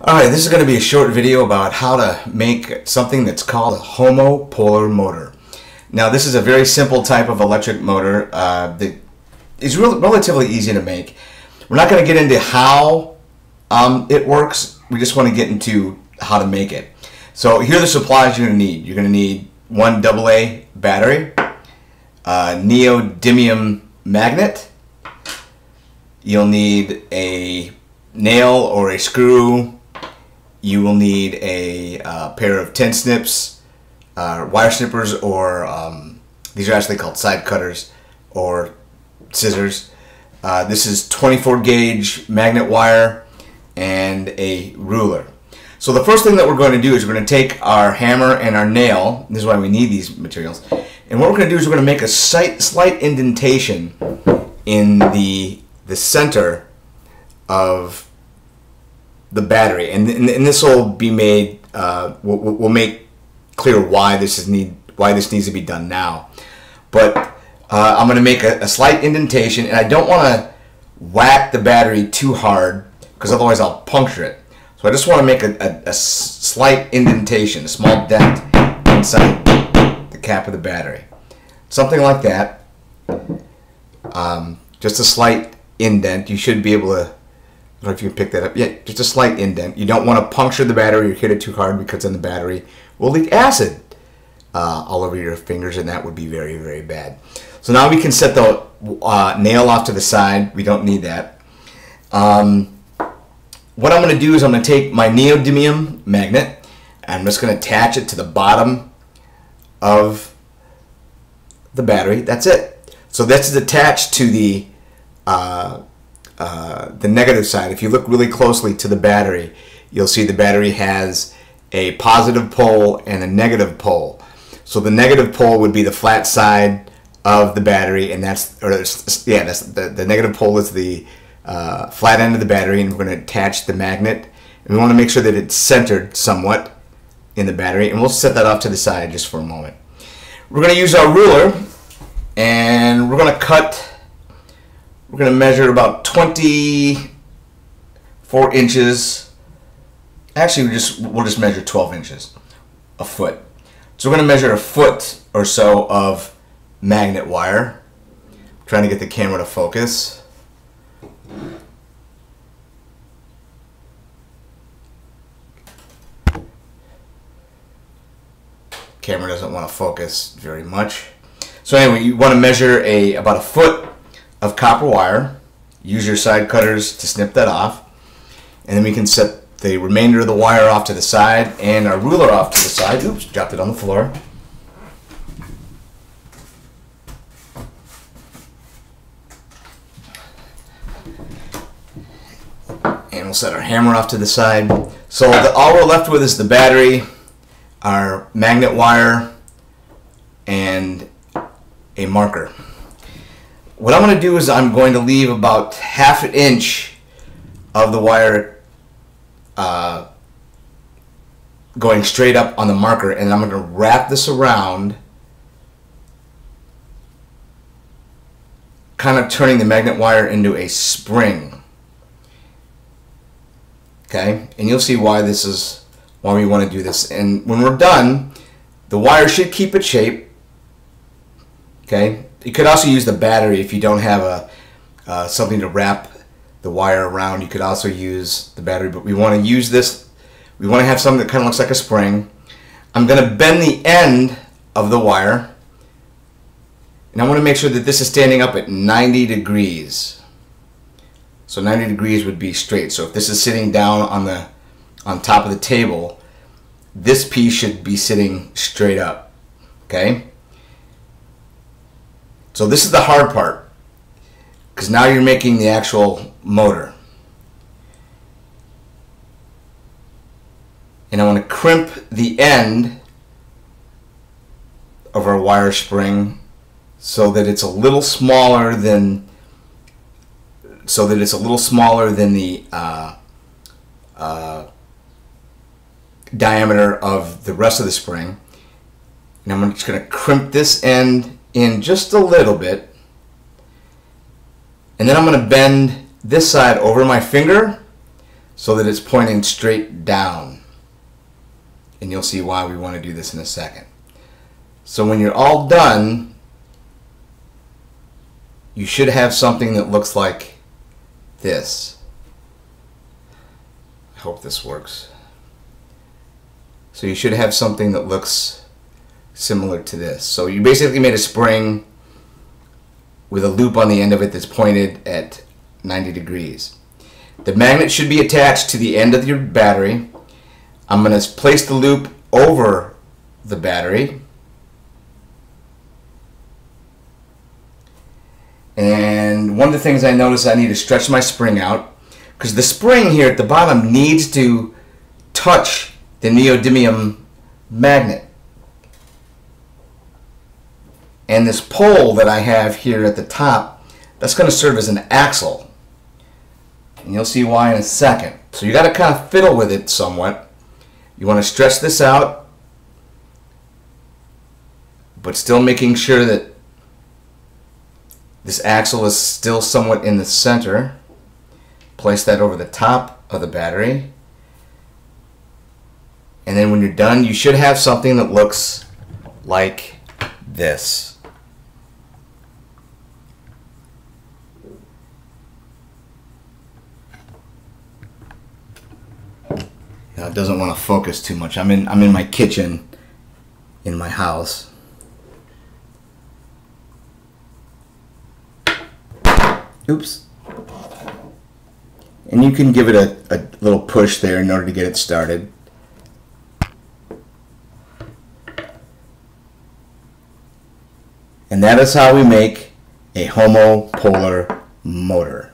Alright, this is going to be a short video about how to make something that's called a homopolar motor. Now this is a very simple type of electric motor that is relatively easy to make. We're not going to get into how it works, we just want to get into how to make it. So here are the supplies you're going to need. You're going to need one AA battery, a neodymium magnet, you'll need a nail or a screw, you will need a pair of 10 snips, wire snippers, or these are actually called side cutters or scissors. This is 24 gauge magnet wire and a ruler. So the first thing that we're going to do is we're going to take our hammer and our nail. This is why we need these materials. And what we're going to do is we're going to make a slight indentation in the center of the battery, and this will be made. We'll make clear why this needs to be done now. But I'm going to make a slight indentation, and I don't want to whack the battery too hard because otherwise I'll puncture it. So I just want to make a slight indentation, a small dent inside the cap of the battery, something like that. Just a slight indent. You should be able to. I don't know if you can pick that up. Yeah, just a slight indent. You don't want to puncture the battery or hit it too hard because then the battery will leak acid all over your fingers, and that would be very, very bad. So now we can set the nail off to the side. We don't need that. What I'm going to do is I'm going to take my neodymium magnet and I'm just going to attach it to the bottom of the battery. That's it. So this is attached to the negative side. If you look really closely to the battery, you'll see the battery has a positive pole and a negative pole. So the negative pole would be the flat side of the battery, and that's the negative pole is the flat end of the battery, and we're going to attach the magnet, and we want to make sure that it's centered somewhat in the battery, and we'll set that off to the side just for a moment. We're going to use our ruler, and we're going to cut. We're going to measure about 24 inches. Actually, we'll just measure 12 inches, a foot. So we're going to measure a foot or so of magnet wire. I'm trying to get the camera to focus. Camera doesn't want to focus very much. So anyway, you want to measure about a foot of copper wire. Use your side cutters to snip that off, and then we can set the remainder of the wire off to the side and our ruler off to the side. Oops, dropped it on the floor. And we'll set our hammer off to the side. So all we're left with is the battery, our magnet wire, and a marker. What I'm going to do is I'm going to leave about ½ an inch of the wire going straight up on the marker, and I'm going to wrap this around, kind of turning the magnet wire into a spring. Okay, and you'll see why we want to do this. And when we're done, the wire should keep its shape. Okay. You could also use the battery if you don't have something to wrap the wire around. You could also use the battery, but we want to use this. We want to have something that kind of looks like a spring. I'm going to bend the end of the wire, and I want to make sure that this is standing up at 90 degrees. So 90 degrees would be straight. So if this is sitting down on top of the table, this piece should be sitting straight up. Okay. So this is the hard part, because now you're making the actual motor. And I want to crimp the end of our wire spring so that it's a little smaller than the diameter of the rest of the spring. And I'm just going to crimp this end in just a little bit, and then I'm going to bend this side over my finger so that it's pointing straight down. And you'll see why we want to do this in a second. So when you're all done, you should have something that looks like this. I hope this works. So you should have something that looks similar to this. So you basically made a spring with a loop on the end of it that's pointed at 90 degrees. The magnet should be attached to the end of your battery. I'm going to place the loop over the battery. And one of the things I notice, I need to stretch my spring out, because the spring here at the bottom needs to touch the neodymium magnet. And this pole that I have here at the top, that's going to serve as an axle. And you'll see why in a second. So you got to kind of fiddle with it somewhat. You want to stretch this out, but still making sure that this axle is still somewhat in the center. Place that over the top of the battery. And then when you're done, you should have something that looks like this. Now it doesn't want to focus too much. I'm in my kitchen in my house. Oops. And you can give it a little push there in order to get it started. And that is how we make a homopolar motor.